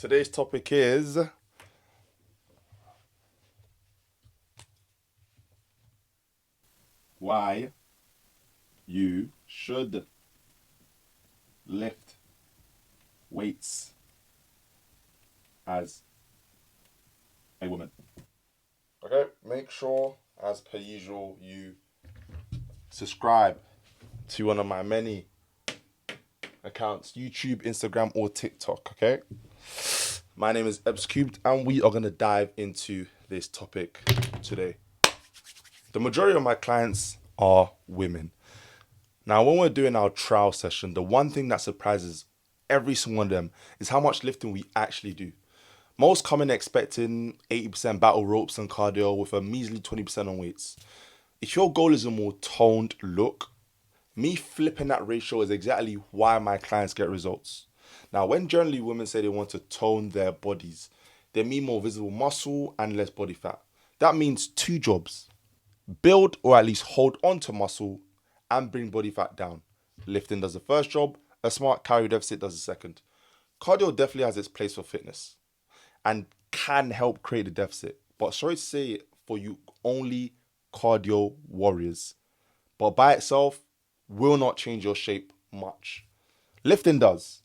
Today's topic is why you should lift weights as a woman. Okay, make sure, as per usual, you subscribe to one of my many accounts: YouTube, Instagram, or TikTok. Okay, my name is Ebs Cubed, and we are going to dive into this topic today. The majority of my clients are women. Now, when we're doing our trial session, the one thing that surprises every single one of them is how much lifting we actually do. Most come in expecting 80% battle ropes and cardio with a measly 20% on weights. If your goal is a more toned look, me flipping that ratio is exactly why my clients get results. Now, when generally women say they want to tone their bodies, they mean more visible muscle and less body fat. That means two jobs: build or at least hold on to muscle and bring body fat down. Lifting does the first job, a smart calorie deficit does the second. Cardio definitely has its place for fitness and can help create a deficit. But sorry to say it for you only cardio warriors. But by itself will not change your shape much. Lifting does.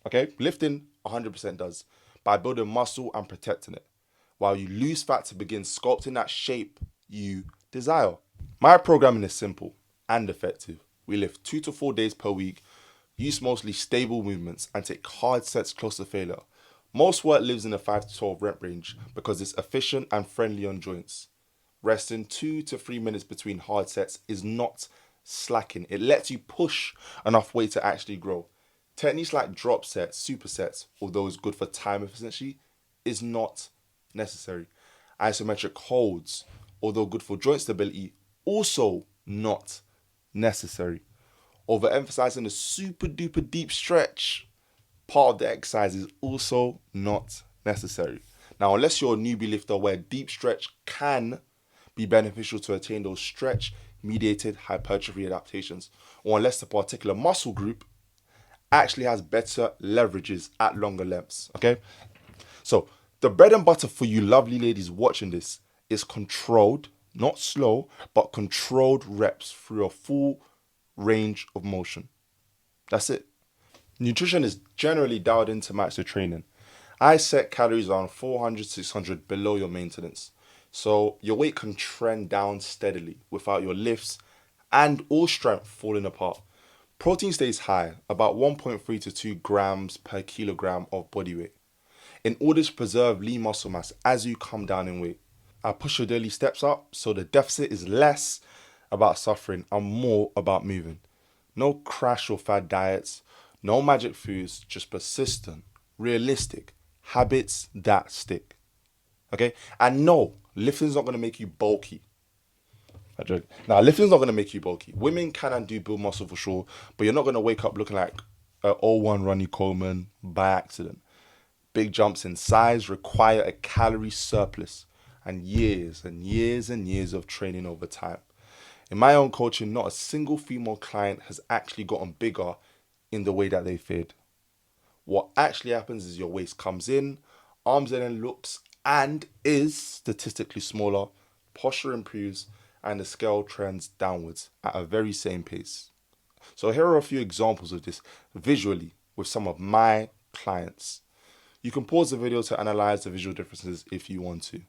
Okay? Lifting 100% does by building muscle and protecting it, while you lose fat to begin sculpting that shape you desire. My programming is simple and effective. We lift 2 to 4 days per week, use mostly stable movements, and take hard sets close to failure. Most work lives in the 5 to 12 rep range because it's efficient and friendly on joints. Resting 2 to 3 minutes between hard sets is not slacking. It lets you push enough weight to actually grow. Techniques like drop sets, supersets, although it's good for time efficiency, is not necessary. Isometric holds, although good for joint stability, also not necessary. Overemphasizing the super duper deep stretch part of the exercise is also not necessary. Now, unless you're a newbie lifter where deep stretch can be beneficial to attain those stretch mediated hypertrophy adaptations, or unless the particular muscle group actually has better leverages at longer lengths. Okay, so the bread and butter for you lovely ladies watching this is controlled, not slow, but controlled reps through a full range of motion. That's it. Nutrition is generally dialed in to match the training. I set calories around 400, 600 below your maintenance. So your weight can trend down steadily without your lifts and all strength falling apart. Protein stays high, about 1.3 to 2 grams per kilogram of body weight, in order to preserve lean muscle mass as you come down in weight. I push your daily steps up, so the deficit is less about suffering and more about moving. No crash or fad diets, no magic foods, just persistent, realistic habits that stick. Okay? And no, lifting's not going to make you bulky. I joke. Now, lifting's not going to make you bulky. Women can and do build muscle for sure, but you're not going to wake up looking like an O1 Ronnie Coleman by accident. Big jumps in size require a calorie surplus and years and years and years of training over time. In my own coaching, not a single female client has actually gotten bigger in the way that they feared. What actually happens is your waist comes in, arms then looks and is statistically smaller, posture improves, and the scale trends downwards at a very same pace. So here are a few examples of this visually with some of my clients. You can pause the video to analyze the visual differences if you want to.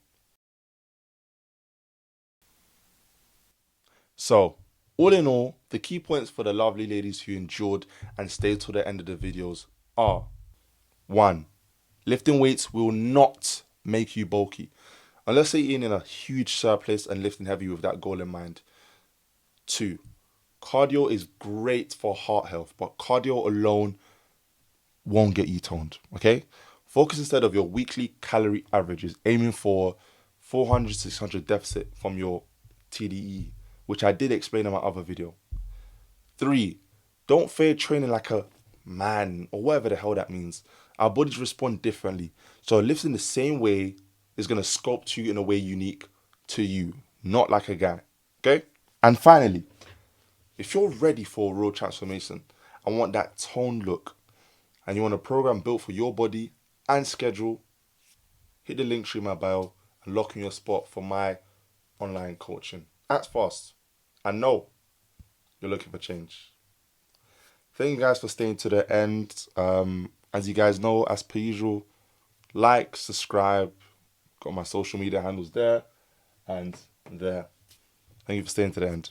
So, all in all, the key points for the lovely ladies who endured and stayed till the end of the videos are: 1. Lifting weights will not make you bulky, unless you're eating in a huge surplus and lifting heavy with that goal in mind. 2. Cardio is great for heart health, but cardio alone won't get you toned, okay? Focus instead of your weekly calorie averages, aiming for 400, 600 deficit from your TDE, which I did explain in my other video. 3. Don't fear training like a man or whatever the hell that means. Our bodies respond differently. So lifting the same way is going to sculpt you in a way unique to you, not like a guy. Okay? And finally, if you're ready for a real transformation and want that toned look and you want a program built for your body and schedule, hit the link tree in my bio and lock in your spot for my online coaching. Act fast. I know you're looking for change. Thank you guys for staying to the end. As you guys know, as per usual, like, subscribe, got my social media handles there and there. Thank you for staying to the end.